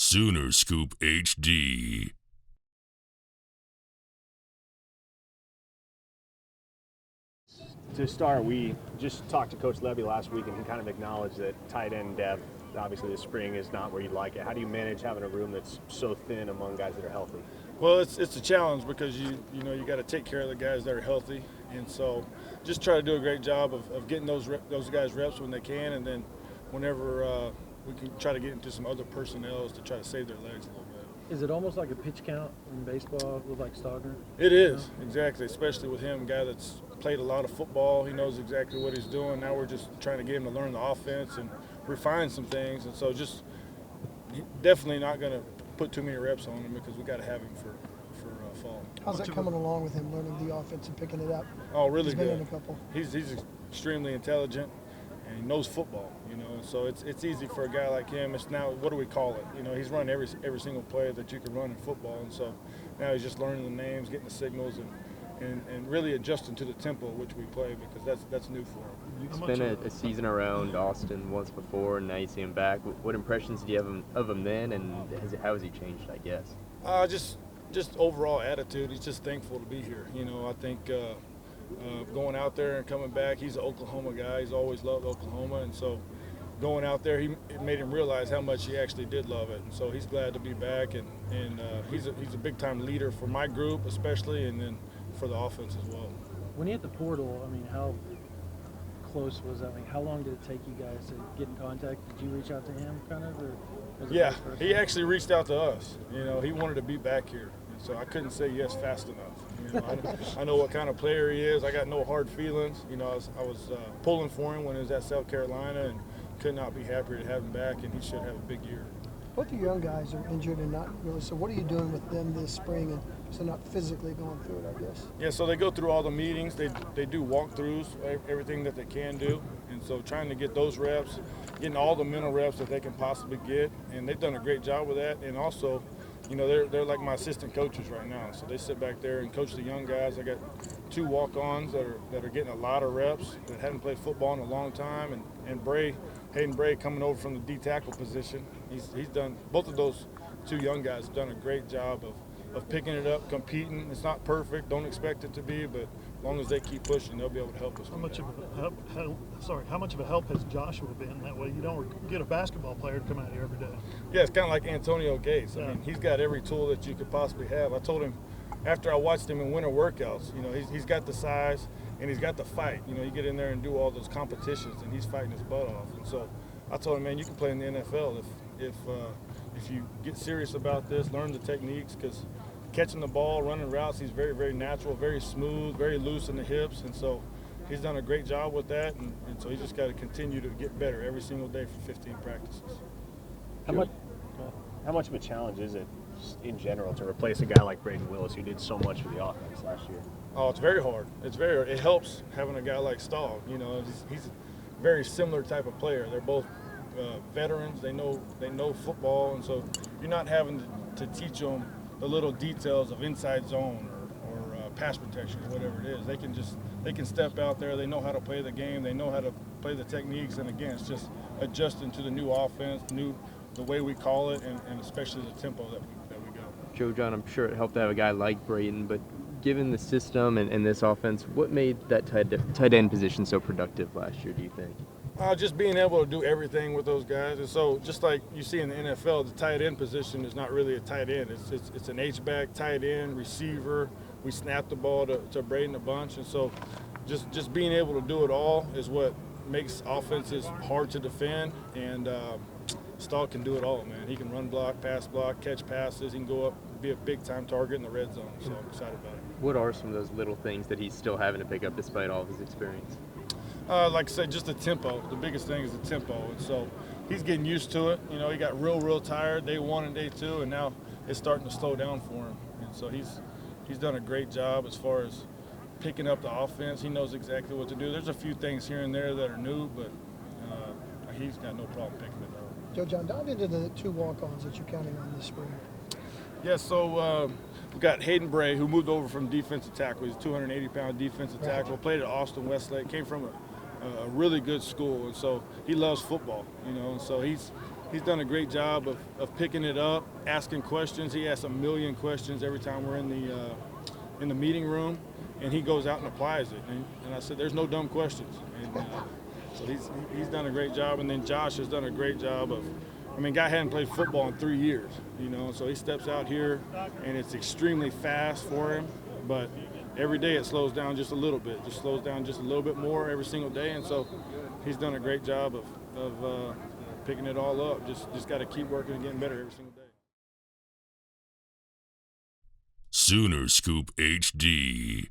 Sooner Scoop HD. To start, we just talked to Coach Levy last week, and he kind of acknowledged that tight end depth, obviously the spring is not where you'd like it. How do you manage having a room that's so thin among guys that are healthy? Well, it's a challenge because you got to take care of the guys that are healthy, and so just try to do a great job of getting those guys reps when they can, and then whenever we can try to get into some other personnel to try to save their legs a little bit. Is it almost like a pitch count in baseball with like Stogner? It is, exactly, especially with him, a guy that's played a lot of football. He knows exactly what he's doing. Now we're just trying to get him to learn the offense and refine some things, and so just definitely not going to put too many reps on him because we got to have him for fall. How's that coming along with him learning the offense and picking it up? Oh, really He's good. been in a couple. He's extremely intelligent, and he knows football. So it's easy for a guy like him. It's now, what do we call it? He's run every single play that you can run in football, and so now he's just learning the names, getting the signals, and really adjusting to the tempo which we play because that's new for him. You spent a season around Austin once before, and now you see him back. What impressions do you have of him then, and how has he changed, I guess? Just overall attitude. He's just thankful to be here. I think going out there and coming back, he's an Oklahoma guy. He's always loved Oklahoma, and so going out there, it made him realize how much he actually did love it. And so he's glad to be back, and he's a big-time leader for my group especially, and then for the offense as well. When he hit the portal, how close was that? How long did it take you guys to get in contact? Did you reach out to him kind of? Or was it Yeah, vice versa? he actually reached out to us. He wanted to be back here. And so I couldn't say yes fast enough. I know what kind of player he is. I got no hard feelings. I was pulling for him when he was at South Carolina and could not be happier to have him back, and he should have a big year. Both your young guys are injured and not really. So what are you doing with them this spring, and so not physically going through it, I guess? Yeah, so they go through all the meetings. They do walkthroughs, everything that they can do. And so trying to get those reps, getting all the mental reps that they can possibly get. And they've done a great job with that. And also, they're like my assistant coaches right now. So they sit back there and coach the young guys. I got 2 walk-ons that are getting a lot of reps that haven't played football in a long time. And Hayden Bray coming over from the D tackle position. He's done, both of those 2 young guys have done a great job of picking it up, competing. It's not perfect, don't expect it to be, but as long as they keep pushing, they'll be able to help us. How much of a help has Joshua been? That way you don't get a basketball player to come out here every day. Yeah, it's kind of like Antonio Gates. Yeah. He's got every tool that you could possibly have. I told him after I watched him in winter workouts, he's got the size and he's got the fight. You get in there and do all those competitions, and he's fighting his butt off. And so I told him, man, you can play in the NFL if you get serious about this, learn the techniques, because catching the ball, running routes, he's very, very natural, very smooth, very loose in the hips, and so he's done a great job with that, and so he's just got to continue to get better every single day for 15 practices. How much of a challenge is it in general to replace a guy like Braden Willis who did so much for the offense last year? Oh, it's very hard. It helps having a guy like Stahl. He's a very similar type of player. They're both veterans. They know football, and so you're not having to teach them the little details of inside zone or pass protection or whatever it is. They can step out there. They know how to play the game. They know how to play the techniques, and again, it's just adjusting to the new offense, the way we call it, and especially the tempo that we go. Joe Jon, I'm sure it helped to have a guy like Brayton, but given the system and this offense, what made that tight end position so productive last year, do you think? Just being able to do everything with those guys. And so just like you see in the NFL, the tight end position is not really a tight end. It's an H-back, tight end, receiver. We snap the ball to Braden a bunch. And so just being able to do it all is what makes offenses hard to defend. And Stahl can do it all, man. He can run block, pass block, catch passes. He can go up, be a big-time target in the red zone. So I'm excited about it. What are some of those little things that he's still having to pick up despite all of his experience? Like I said, just the tempo. The biggest thing is the tempo. And so he's getting used to it. He got real tired day 1 and day 2, and now it's starting to slow down for him. And so he's done a great job as far as picking up the offense. He knows exactly what to do. There's a few things here and there that are new, but he's got no problem picking it up. Joe Jon, dive into the 2 walk-ons that you're counting on this spring. Yeah, so we've got Hayden Bray, who moved over from defensive tackle. He's a 280-pound defensive tackle, played at Austin Westlake, came from a really good school, and so he loves football, and so he's he's done a great job of picking it up, asking questions. He asks a million questions every time we're in the meeting room, and he goes out and applies it. And I said, there's no dumb questions. And so he's done a great job. And then Josh has done a great job of, I mean, guy hadn't played football in 3 years, you know, so he steps out here, and it's extremely fast for him. But every day it slows down just a little bit, just slows down just a little bit more every single day. And so he's done a great job of picking it all up. Just got to keep working and getting better every single day. Sooner Scoop HD.